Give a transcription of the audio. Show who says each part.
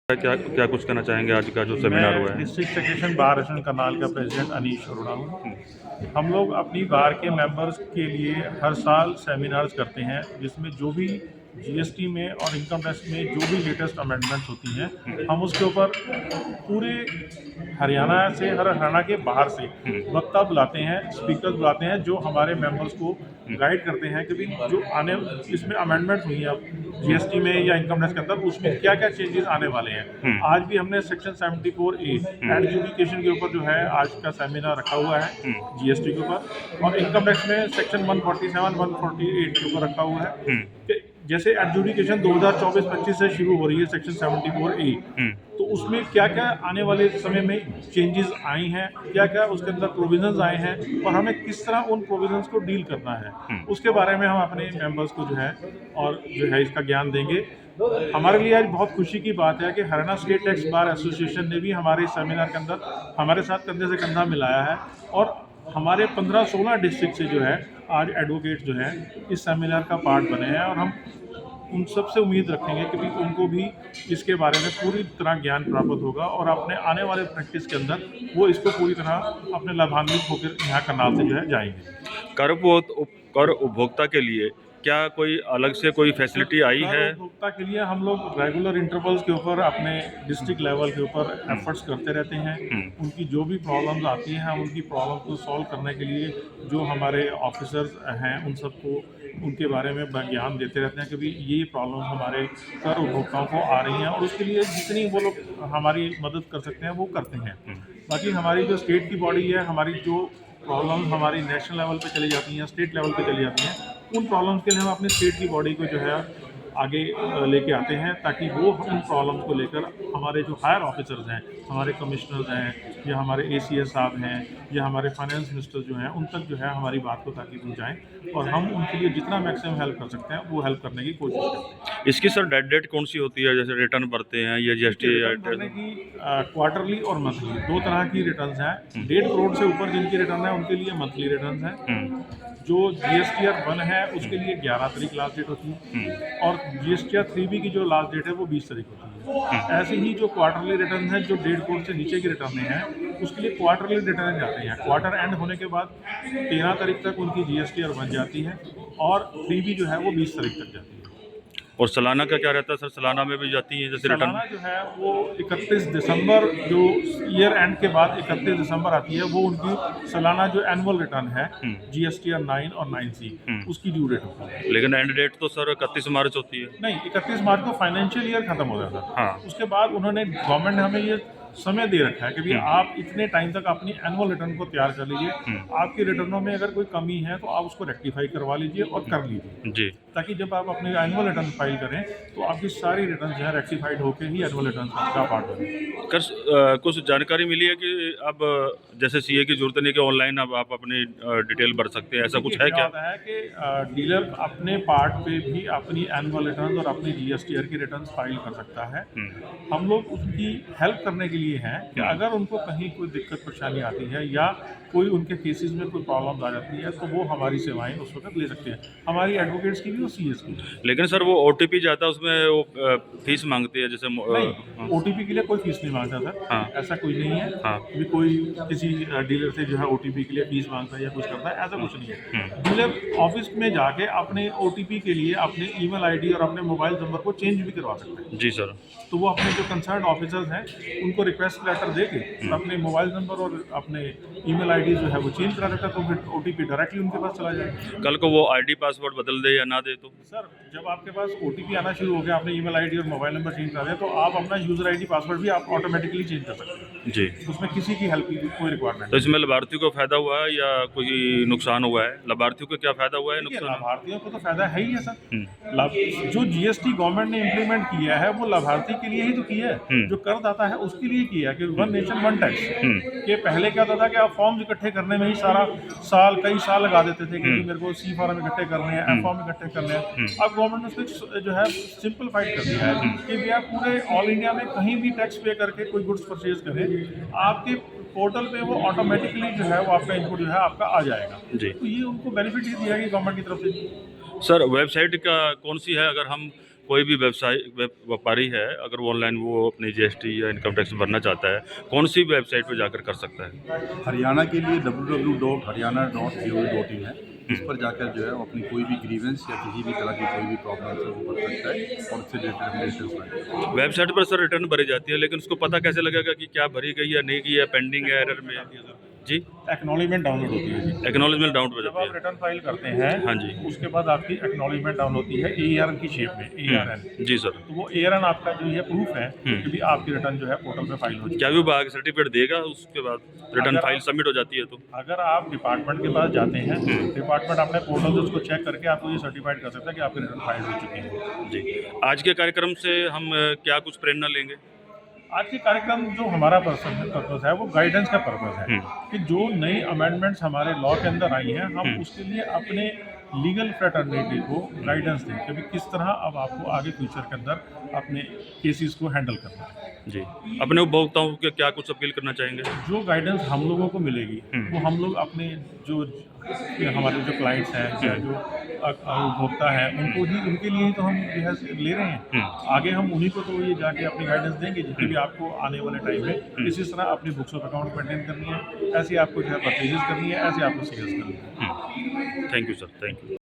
Speaker 1: क्या क्या कुछ कहना चाहेंगे आज का जो सेमिनार हुआ
Speaker 2: मैं
Speaker 1: है?
Speaker 2: District secretary bar association Karnal का प्रेसिडेंट अनीश अरोड़ा हूँ। हम लोग अपनी बार के मेंबर्स के लिए हर साल सेमिनार्स करते हैं जिसमें जो भी जीएसटी में और इनकम टैक्स में जो भी लेटेस्ट अमेंडमेंट्स होती हैं हम उसके ऊपर पूरे हरियाणा के बाहर से वक्ता बुलाते हैं, स्पीकर बुलाते हैं जो हमारे मेंबर्स को गाइड करते हैं कि भाई जो आने इसमें अमेंडमेंट्स हुई हैं अब जीएसटी में या इनकम टैक्स के अंदर उसमें क्या क्या चेंजेस आने वाले हैं। आज भी हमने सेक्शन 74A एडजुडिकेशन के ऊपर जो है आज का सेमिनार रखा हुआ है जीएसटी के ऊपर, और इनकम टैक्स में सेक्शन 147 148 के ऊपर रखा हुआ है कि जैसे एडजुडिकेशन 2024-25 से शुरू हो रही है सेक्शन 74A, तो उसमें क्या क्या आने वाले समय में चेंजेस आई हैं, क्या क्या उसके अंदर प्रोविजंस आए हैं और हमें किस तरह उन प्रोविजंस को डील करना है, उसके बारे में हम अपने मेंबर्स को जो है इसका ज्ञान देंगे। हमारे लिए आज बहुत खुशी की बात है कि Haryana state tax bar association ने भी हमारे सेमिनार के अंदर हमारे साथ कंधे से कंधा मिलाया है और हमारे 15-16 डिस्ट्रिक्ट से जो है आज एडवोकेट जो है इस सेमिनार का पार्ट बने हैं और हम उन सब से उम्मीद रखेंगे कि उनको भी इसके बारे में पूरी तरह ज्ञान प्राप्त होगा और अपने आने वाले प्रैक्टिस के अंदर वो इसको पूरी तरह अपने लाभान्वित होकर यहाँ करनाल से जो है जाएंगे।
Speaker 1: कर उपभोक्ता के लिए क्या कोई अलग से कोई फैसिलिटी आई है?
Speaker 2: उपभोक्ता के लिए हम लोग रेगुलर इंटरवल्स के ऊपर अपने डिस्ट्रिक्ट लेवल के ऊपर एफर्ट्स करते रहते हैं। उनकी जो भी प्रॉब्लम्स आती हैं हम उनकी प्रॉब्लम को सॉल्व करने के लिए जो हमारे ऑफिसर्स हैं उन सबको उनके बारे में ज्ञान देते रहते हैं कि भाई ये प्रॉब्लम हमारे कर उपभोक्ताओं को आ रही हैं और उसके लिए जितनी वो लोग हमारी मदद कर सकते हैं वो करते हैं। बाकी हमारी जो स्टेट की बॉडी है, हमारी जो प्रॉब्लम्स हमारी नेशनल लेवल पे चली जाती हैं, स्टेट लेवल पे चली जाती हैं, उन प्रॉब्लम्स के लिए हम अपनी स्टेट की बॉडी को जो है आगे लेके आते हैं ताकि वो उन प्रॉब्लम्स को लेकर हमारे जो हायर ऑफिसर्स हैं, हमारे कमिश्नर्स हैं या हमारे एसीएस साहब हैं या हमारे फाइनेंस मिनिस्टर जो हैं उन तक जो है हमारी बात को ताकि पहुँचाएँ और हम उनके लिए जितना मैक्सिमम हेल्प कर सकते हैं वो हेल्प करने की कोशिश करते हैं।
Speaker 1: इसकी सर डेट कौन सी होती है, जैसे रिटर्न भरते हैं या जीएसटी?
Speaker 2: भरने की क्वार्टरली और मंथली दो तरह की रिटर्न्स हैं। 1.5 करोड़ से ऊपर जिनकी रिटर्न है उनके लिए मंथली रिटर्न्स हैं। जो जीएसटीआर 1 है उसके लिए 11 तारीख लास्ट डेट होती है और जीएसटीआर 3B की जो लास्ट डेट है वो 20 तारीख होती है। ऐसे ही जो क्वार्टरली रिटर्न है जो 1.5 करोड़ से नीचे की रिटर्न हैं उसके लिए क्वार्टरली रिटर्न जाते हैं। क्वार्टर एंड होने के बाद 13 तारीख तक उनकी जीएसटीआर बन जाती है और 3B जो है वो 20 तारीख तक जाती है।
Speaker 1: और सालाना का क्या रहता है सर? सालाना में भी जाती है जैसे रिटर्न?
Speaker 2: सालाना जो है वो 31 दिसंबर जो ईयर एंड के बाद 31 दिसंबर आती है वो उनकी सालाना जो एनुअल रिटर्न है जीएसटीआर 9 और 9C उसकी ड्यू डेट होती है।
Speaker 1: लेकिन एंड डेट तो सर 31 मार्च होती है।
Speaker 2: नहीं, 31 मार्च को फाइनेंशियल ईयर खत्म हो जाता है।
Speaker 1: हाँ।
Speaker 2: उसके बाद उन्होंने गवर्नमेंट ने हमें ये समय दे रखा है कि भाई आप इतने टाइम तक अपनी एनुअल रिटर्न को तैयार कर लीजिए। आपकी रिटर्नों में अगर कोई कमी है तो आप उसको रेक्टिफाई करवा लीजिए और कर लीजिए
Speaker 1: जी,
Speaker 2: ताकि जब आप अपनी एनुअल रिटर्न फाइल करें तो आपकी सारी रिटर्न जो है रेक्टिफाइड होकर ही एनुअल रिटर्न का पार्ट बने।
Speaker 1: कुछ जानकारी मिली है कि अब जैसे सीए की जरूरत नहीं कि ऑनलाइन अब आप अपनी डिटेल भर सकते हैं, ऐसा कुछ है क्या?
Speaker 2: होता है कि डीलर अपने पार्ट पे भी अपनी एनुअल रिटर्न और अपनी जीएसटीआर की रिटर्न फाइल कर सकता है। हम लोग उसकी हेल्प करने के लिए हैं कि अगर उनको कहीं कोई दिक्कत परेशानी आती है या कोई उनके केसेस में कोई प्रॉब्लम आ जाती है तो वो हमारी सेवाएं उस वक्त ले सकते हैं, हमारी एडवोकेट्स की भी और सीएस की भी।
Speaker 1: लेकिन सर वो ओटीपी जाता है उसमें वो फीस मांगती है जैसे
Speaker 2: नहीं, ओटीपी के लिए कोई फीस नहीं मांगता सर।
Speaker 1: हाँ।
Speaker 2: ऐसा कुछ नहीं है
Speaker 1: हाँ।
Speaker 2: कि कोई किसी डीलर से जो है ओटीपी के लिए फीस मांगता है या कुछ करता है, ऐसा कुछ नहीं है। डीलर ऑफिस में जाके अपने ओटीपी के लिए अपने ईमेल आईडी और अपने मोबाइल नंबर को चेंज भी करवा सकते हैं।
Speaker 1: जी सर।
Speaker 2: तो वो अपने जो कंसर्न ऑफिसर्स हैं उनको रिक्वेस्ट लेटर दे के अपने मोबाइल नंबर और अपने ईमेल आईडी जो है वो चेंज करा देता है तो फिर ओटीपी डायरेक्टली उनके पास चला जाएगा।
Speaker 1: कल को वो आईडी पासवर्ड बदल दे या ना दे तो?
Speaker 2: सर जब आपके पास ओटीपी आना शुरू हो गया, आपने ईमेल आईडी और मोबाइल नंबर चेंज करा दिया तो आप अपना यूजर आईडी पासवर्ड भी आप ऑटोमेटिकली चेंज कर सकते हैं।
Speaker 1: जी।
Speaker 2: उसमें किसी की हेल्प की कोई रिक्वायरमेंट
Speaker 1: तो इसमें लाभार्थियों को फायदा हुआ है या कोई नुकसान हुआ है? लाभार्थियों को क्या फायदा हुआ है,
Speaker 2: नहीं।
Speaker 1: नुकसान?
Speaker 2: लाभार्थियों को तो फायदा है ही है सर। जो जीएसटी गवर्नमेंट ने इम्प्लीमेंट किया है वो लाभार्थी के लिए ही तो किया है। जो करदाता है उसके लिए किया है कि 1 नेशन 1 टैक्स के पहले क्या होता था कि आप फॉर्म इकट्ठे करने में ही कई साल लगा देते थे कि मेरे को सी फॉर्म इकट्ठे करने हैं, एफ फॉर्म इकट्ठे करने हैं। अब गवर्नमेंट ने उसको जो है सिंपलीफाइड कर दिया है कि भैया पूरे ऑल इंडिया में कहीं भी टैक्स पे करके कोई गुड्स परचेज करें आपके पोर्टल पे वो ऑटोमेटिकली जो है वो आपका इनपुट जो है आपका आ जाएगा।
Speaker 1: जी।
Speaker 2: तो ये उनको बेनिफिट ही दिया है गवर्नमेंट की तरफ से।
Speaker 1: सर वेबसाइट का कौन सी है अगर हम कोई भी व्यापारी है अगर वो ऑनलाइन वो अपनी जीएसटी या इनकम टैक्स भरना चाहता है, कौन सी वेबसाइट पर जाकर कर सकता है?
Speaker 3: हरियाणा के लिए www.haryana.gov.in है। इस पर जाकर जो है वो अपनी कोई भी ग्रीवेंस या किसी भी तरह की कोई भी प्रॉब्लम है वो भर सकता है और उससे रिलेटेड
Speaker 1: वेबसाइट पर सर रिटर्न भरी जाती है, लेकिन उसको पता कैसे लगेगा कि क्या भरी गई या नहीं की है, पेंडिंग है, एरर में है? जी,
Speaker 2: एक्नॉलेजमेंट डाउनलोड होती है जी।
Speaker 1: एक्नॉलेजमेंट डाउन हो
Speaker 2: जब
Speaker 1: जाती
Speaker 2: आप
Speaker 1: है।
Speaker 2: रिटर्न फाइल करते हैं,
Speaker 1: हाँ जी।
Speaker 2: उसके बाद आपकी एक्नॉलेजमेंट डाउन होती है ARN की शेप में, ARN।
Speaker 1: जी सर।
Speaker 2: तो वो ARN आपका जो है प्रूफ है कि भी आपकी रिटर्न जो है पोर्टल पे फाइल हो चुकी
Speaker 1: क्या
Speaker 2: है।
Speaker 1: विभाग सर्टिफिकेट देगा उसके बाद रिटर्न
Speaker 2: अगर
Speaker 1: फाइल
Speaker 2: आप-
Speaker 1: सबमिट हो जाती है तो?
Speaker 2: अगर आप डिपार्टमेंट के पास जाते हैं, डिपार्टमेंट अपने पोर्टल से उसको चेक करके आपको ये सर्टिफाइड कर सकता है कि आपकी रिटर्न फाइल हो चुकी है।
Speaker 1: जी, आज के कार्यक्रम से हम क्या कुछ प्रेरणा लेंगे?
Speaker 2: आज के कार्यक्रम जो हमारा पर्पस है वो गाइडेंस का पर्पस है कि जो नई अमेंडमेंट्स हमारे लॉ के अंदर आई हैं हम उसके लिए अपने लीगल फ्रेटर्निटी को गाइडेंस दें कि भी किस तरह अब आपको आगे फ्यूचर के अंदर अपने केसेस को हैंडल करना है।
Speaker 1: जी, अपने उपभोक्ताओं के क्या कुछ अपील करना चाहेंगे?
Speaker 2: जो गाइडेंस हम लोगों को मिलेगी वो हम लोग अपने जो हमारे जो क्लाइंट्स हैं या जो उपभोक्ता हैं उनके लिए ही तो हम जो है ले रहे हैं। आगे हम उन्हीं को तो ये जाके अपनी गाइडेंस देंगे जितनी भी आपको आने वाले टाइम में इसी तरह अपनी बुक्स ऑफ अकाउंट मेंटेन करनी है, ऐसे आपको जो है परचेजेस करनी है, ऐसे आपको सेल्स करनी है।
Speaker 1: Thank you sir, thank you.